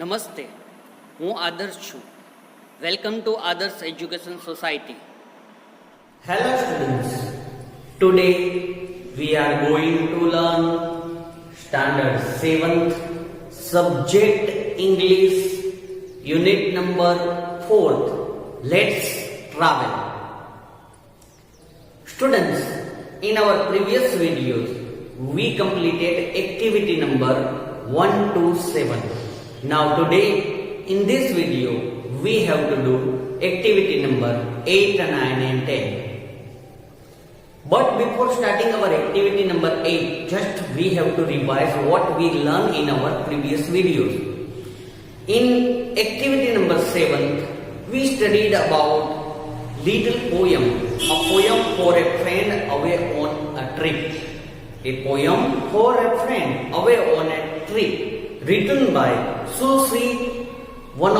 નમસ્તે, હું આદર્શ છું. વેલકમ ટુ આદર્શ education society. Hello students, today we are going to learn standard 7th subject English unit number 4th. Let's travel. Students, in our previous videos we completed activity number 1 to 7. Now today in this video we have to do activity number 8, 9 and 10. But before starting our activity number 8, just we have to revise what we learned in our previous videos. In activity number 7, we studied about little poem, a poem for a friend away on a trip. A poem for a friend away on a trip, written by Susri, one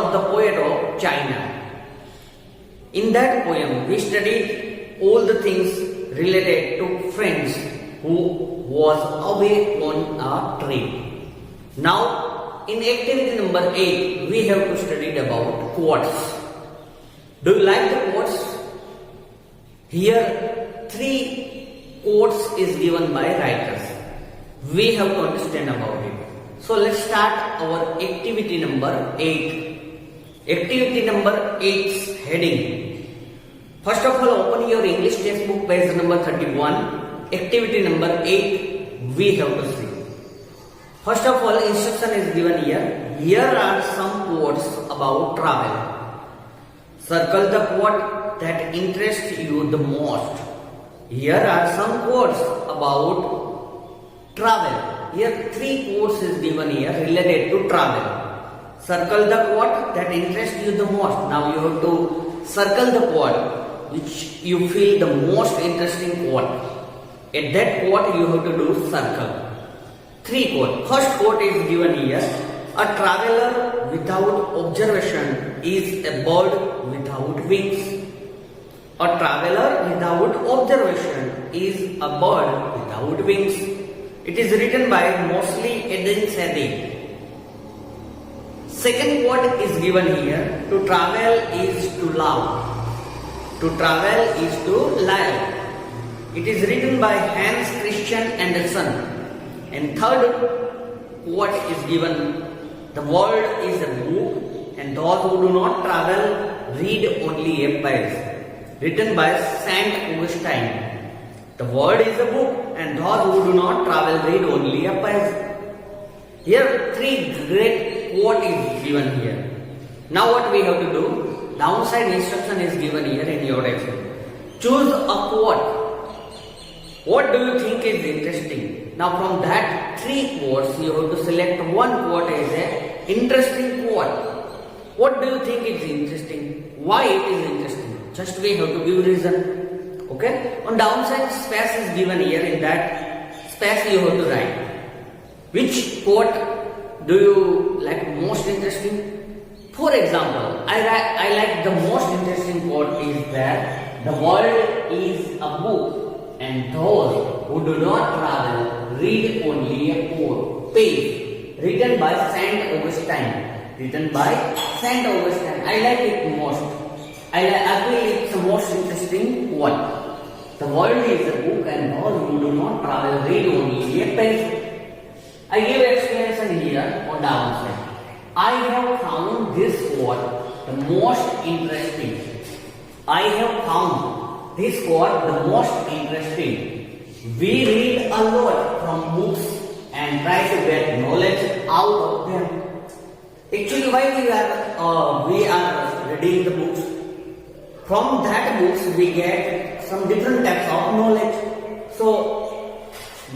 of the poet of China. In that poem, we studied all the things related to friends who was away on a trip. Now, in activity number 8, we have to study about quotes. Do you like the quotes? Here, 3 quotes is given by writers. We have to understand about it. So let's start our activity number 8. Activity number 8's heading. First of all, open your English textbook page number 31. Activity number 8 we have to see. First of all, instruction is given here. Here are some quotes about travel. Circle the quote that interests you the most. Here are some quotes about travel. Here 3 quotes is given here related to travel. Circle the quote that interests you the most. Now you have to circle the quote which you feel the most interesting quote. At that quote you have to do circle. 3 quote. First quote is given here. A traveler without observation is a bird without wings. A traveler without observation is a bird without wings. It is written by mostly Eden Sadi. Second quote is given here. To travel is to love. To travel is to live. It is written by Hans Christian Andersen. And third quote is given. The world is a book and those who do not travel read only a page. Written by Saint Augustine. The world is a book and those who do not travel read only a page. Here 3 great quote is given here. Now what we have to do? Downside instruction is given here in your exam. Choose a quote. What do you think is interesting? Now from that 3 quotes you have to select one quote as a interesting quote. What do you think is interesting? Why it is interesting? Just we have to give reason. Okay? On downside space is given here. In that space you have to write. Which quote do you like most interesting? For example, I like the most interesting quote is that the world is a book and those who do not travel read only a page. Written by Saint Augustine. Written by Saint Augustine. I like it most. I feel it's the most interesting quote. The world is a book and those who do not travel read only a page. I give explanation here on downside. I have found this quote the most interesting. I have found this quote the most interesting. We read a lot from books and try to get knowledge out of them. Actually, why we are reading the books? From that books we get some different types of knowledge. So,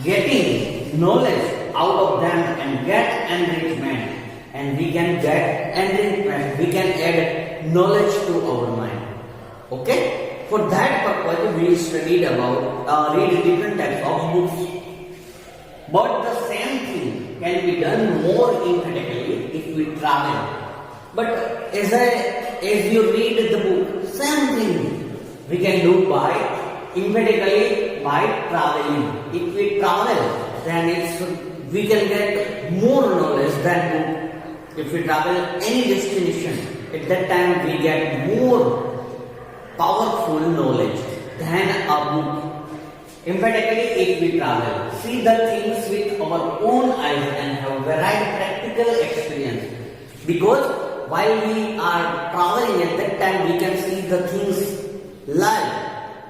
getting knowledge out of them and get enrichment. And we can get enrichment. We can add knowledge to our mind. Okay? For that purpose, we studied about read different types of books. But the same thing can be done more emphatically if we travel. But as you read the book, same thing we can do by emphatically by traveling. If we travel, then we can get more knowledge than book. if we travel any destination, at that time we get more powerful knowledge than a book. Emphatically, if we travel, see the things with our own eyes and have varied practical experience. Because while we are traveling at that time, we can see the things live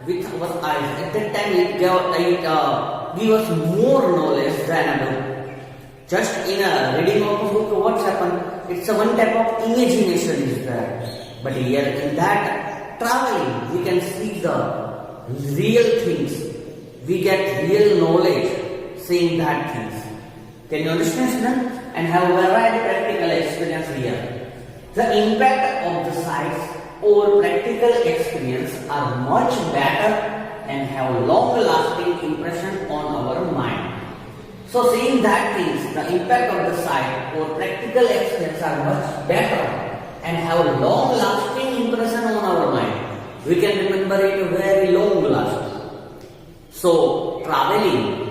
with our eyes. At that time, it gives us more knowledge than a book. Just in a reading of a book, what's happened? It's a one type of imagination is there. But here in that traveling, we can see the real things. We get real knowledge seeing that things. Can you understand, student? And have a varied practical experience here. The impact of the sites or practical experience are much better and have long-lasting impression on our mind. So seeing that things, the impact of the site or practical experience are much better and have a long-lasting impression on our mind. We can remember it very long-lasting. So traveling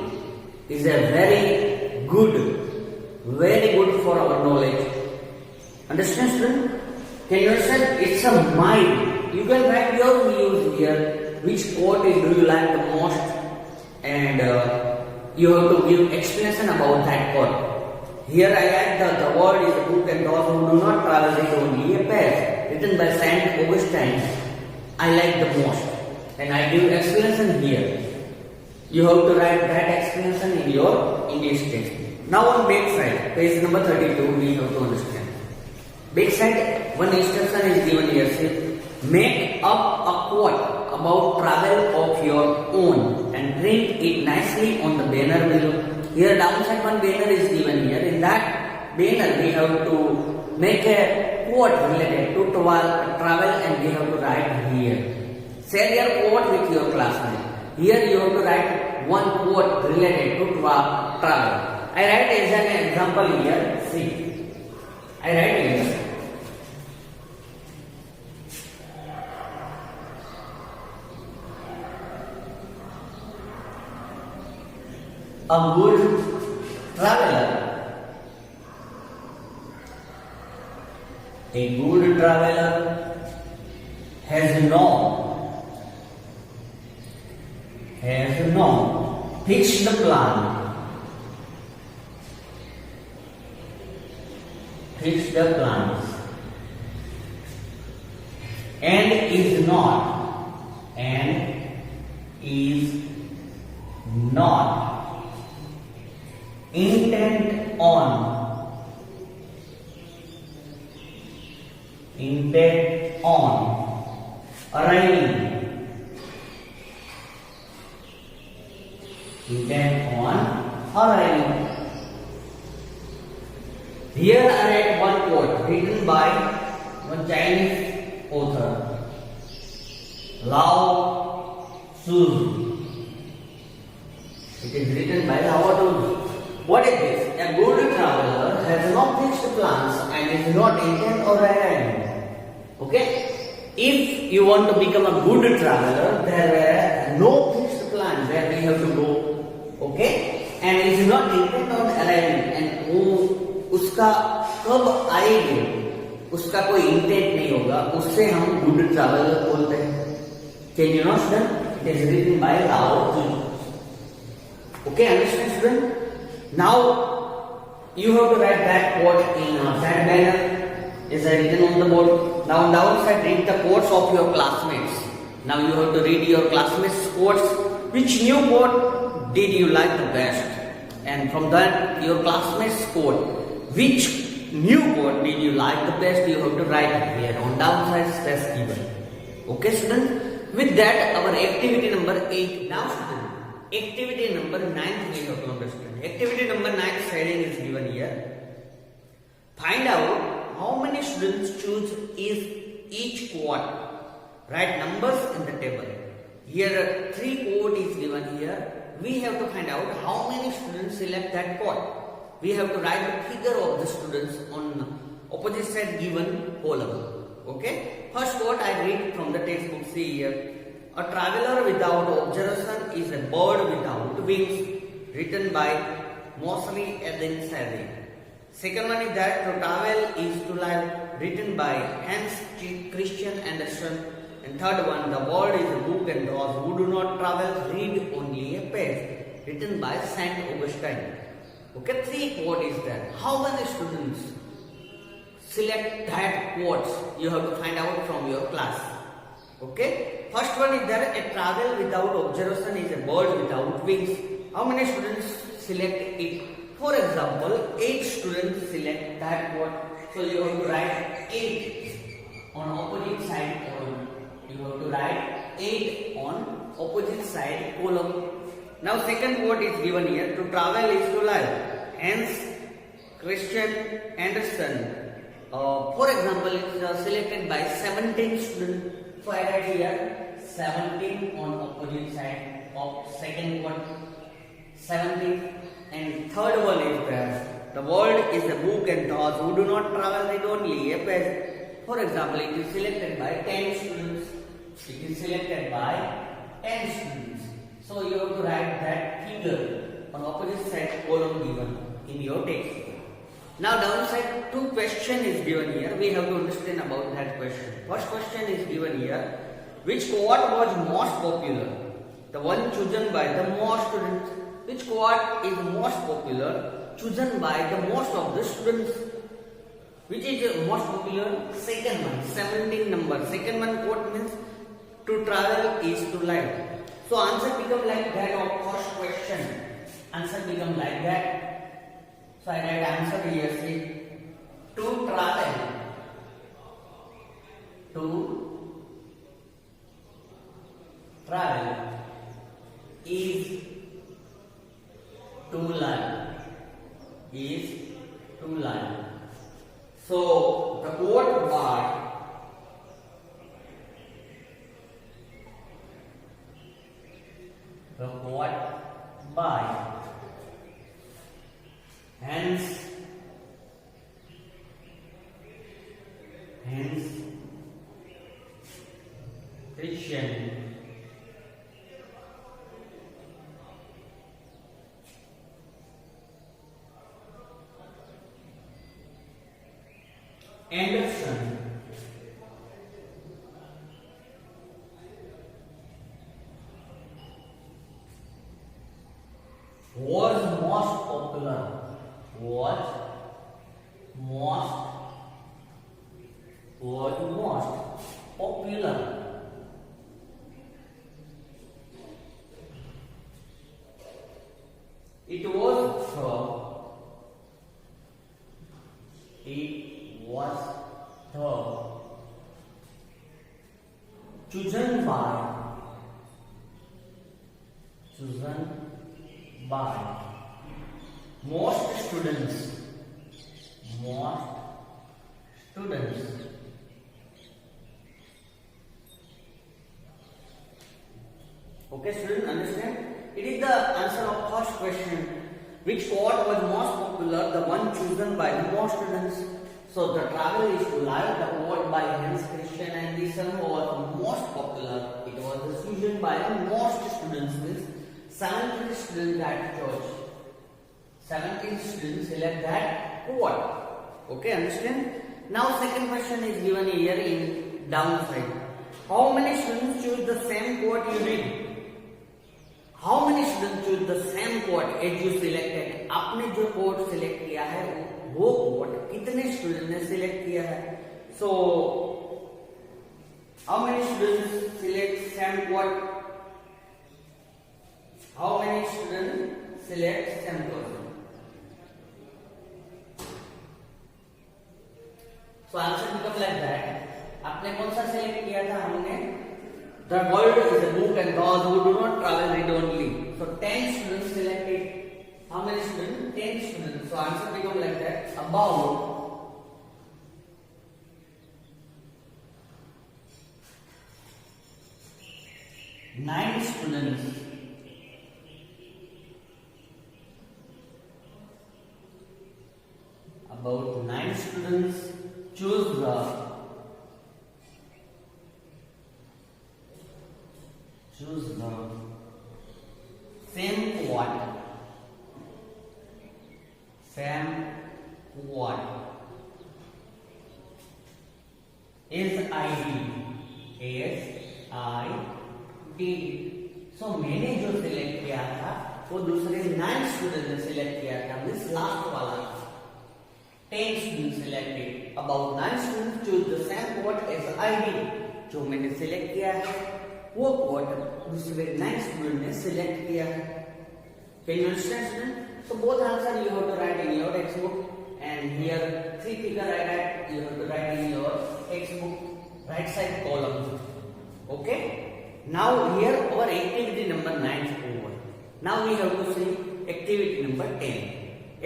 is a very good for our knowledge. Understand, student? Can you understand? It's a mind. You can write your views here. Which quote do you like the most? And you have to give explanation about that quote. Here I add the word is a book and those who do not travel is only a path. Written by Saint Augustine. I like the most. And I give explanation here. You have to write that explanation in your English text. Now on back side, page number 32, we have to understand. Back side, one instruction is given here. Make up a quote about travel of your own and print it nicely on the banner below. Here downside one banner is given here. In that banner we have to make a quote related to travel and we have to write here. Share your quote with your classmate. Here you have to write one quote related to travel. I write as an example here. See, I write here. A good traveler. A good traveler has no fixed plan. Fixed plans and is not intent on arriving. Here I read one quote written by one Chinese author, Lao Tzu. It is written by Lao Tzu. What is this? A good traveler has no fixed plans and is not intent or arriving. Okay? If you want to become a good traveler, there are no fixed plans where we have to go. Okay? And is not intent on arriving. And उसका कब आएंगे उसका कोई intent नहीं होगा, उससे हम good traveller बोलते हैं. Can you understand? It is written by Lao Tzu. Okay, understand, student? Now you have to write that quote in that banner. Is written on the board. Now downside read the quotes of your classmates. Now you have to read your classmates' quotes. Which new quote did you like the best? And from that your classmates' quote. Which new quote did you like the best? You have to write here on downside space given. Okay, student? With that, our activity number 8. Now, student, activity number 9 we have to understand. Activity number 9 heading is given here. Find out how many students choose each quote. Write numbers in the table. Here, 3 quote is given here. We have to find out how many students select that quote. We have to write the figure of the students on opposite side given column. Okay? First quote I read from the textbook. See here. A traveler without observation is a bird without wings. Written by Mosley Eden Sadie. Second one is that to travel is to live, written by Hans Christian Andersen. And third one, the world is a book and those who do not travel read only a page, written by Saint Augustine. Okay, three quote is there. How many students select that quotes? You have to find out from your class. Okay, first one is there, a travel without observation is a bird without wings. How many students select it? For example, 8 students select that quote. So you have to write 8 on opposite side column. You have to write 8 on opposite side column. Now second quote is given here. To travel is to live. Hence Christian Andersen. For example, it is selected by 17 students. So I write here 17 on opposite side of second quote. 17. And third one is that the world is a book and those who do not travel read only a page. For example, it is selected by 10 students. It is selected by 10 students. So you have to write that figure on opposite side column given in your text. Now downside, 2 question is given here. We have to understand about that question. First question is given here. Which quote was most popular? The one chosen by the most students. Which quote is most popular, chosen by the most of the students? Which is the most popular? Second one, 17 number. Second one quote means to travel is to live. So answer become like that of first question. Answer become like that. So I write answer here. See, to travel. To travel is to learn, is to learn. So the quote by hence Christian Andersen was most popular. Was most popular. It was the chosen by most students. Okay, students, understand? It is the answer of first question. Which quote was most popular? The one chosen by the most students. So the travel is to live. The quote by Hans Christian Andersen was most popular. It was chosen by most students. Means 17 students that chose. 17 students select that quote. Okay, understand? Now second question is given here in downside. How many students choose the same quote you read? How many students choose the same quote as you selected? आपने जो quote select किया है वो quote कितने students ने select किया है? So how many students select same quote? How many students select same quote? So answer becomes like that. आपने कौन सा select किया था? हमने the world is a book and those who do not travel read only. So 10 students selected. How many students? 10 students. So answer becomes like that. About 9 students about 9 students choose the same quote word is SID. सो मैंने जो select किया था वो दूसरे 9 student ने select किया था, means last वाला 10 student selected, about 9 student choose the same word as ID. जो मैंने सिलेक्ट किया है वो वर्ड दूसरे 9 स्टूडेंट ने सिलेक्ट किया है। Can you understand student? So both answer you have to write in your textbook, and here 3 figure I write, you have to write in your textbook right side column. Okay? Now here our activity number 9 is over. Now we have to see activity number 10.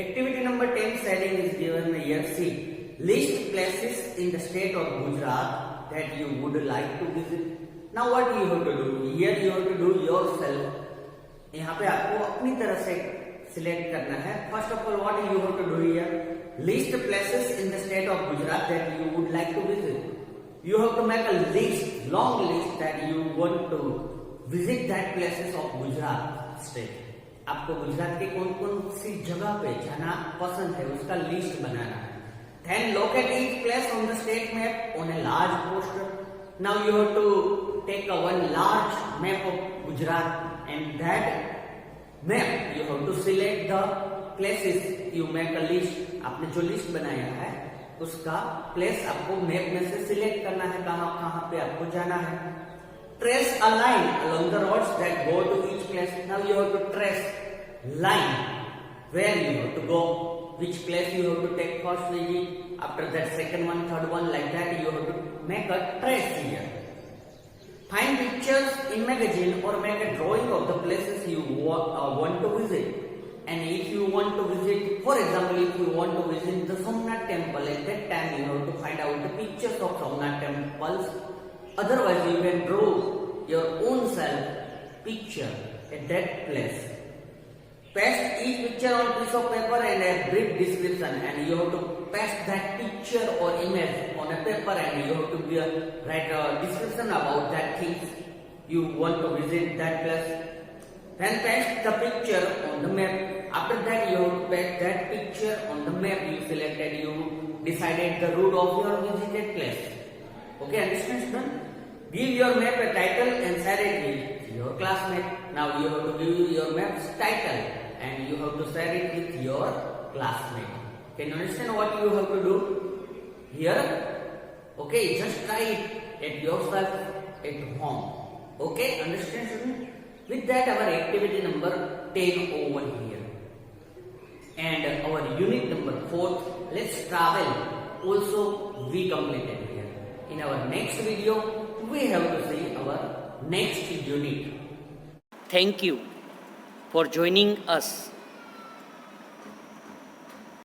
Activity number 10 setting is given here. See, list places in the state of Gujarat that you would like to visit. Now what you have to do? Here you have to do yourself. यहाँ पे आपको अपनी तरह से select करना है। First of all what you have to do here, list places in the state of Gujarat that you would like to visit. You have to make a list, long list that you want to visit that places of Gujarat state. आपको गुजरात के कौन कौन सी जगह पे जाना पसंद है उसका लिस्ट बनाना है। Then locate each place on the state map on a large poster. Now you have to take a one large map of Gujarat and that map you have to select the places, you make a list। आपने जो list बनाया है उसका place आपको map में से select करना है, कहां कहां पे आपको जाना है। Trace a line along the roads that go to each place। now you have to trace line where you have to go, which place you have to take first visit, after that second one, third one, like that you have to make a trace here। Find pictures in magazine or make a drawing of the places you want to visit. And if you want to visit, for example, if you want to visit the Somnath temple, at that time you have to find out the pictures of Somnath temples. Otherwise, you can draw your own self picture at that place. Paste each picture on piece of paper and a brief description, and you have to paste that picture or image on a paper, and you have to write a description about that things you want to visit that place. Then paste the picture on the map. After that you have to paste that picture on the map you selected, you decided the route of your visited place. Okay, understand student? Give your map a title and share it with your classmate. Now you have to give your map's title and you have to share it with your classmate. Can you understand what you have to do here? Okay, just try it at yourself at home. Okay, understand student? With that our activity number 10 over here. And our unit number 4, let's travel, also we completed here. In our next video, we have to see our next unit. Thank you for joining us.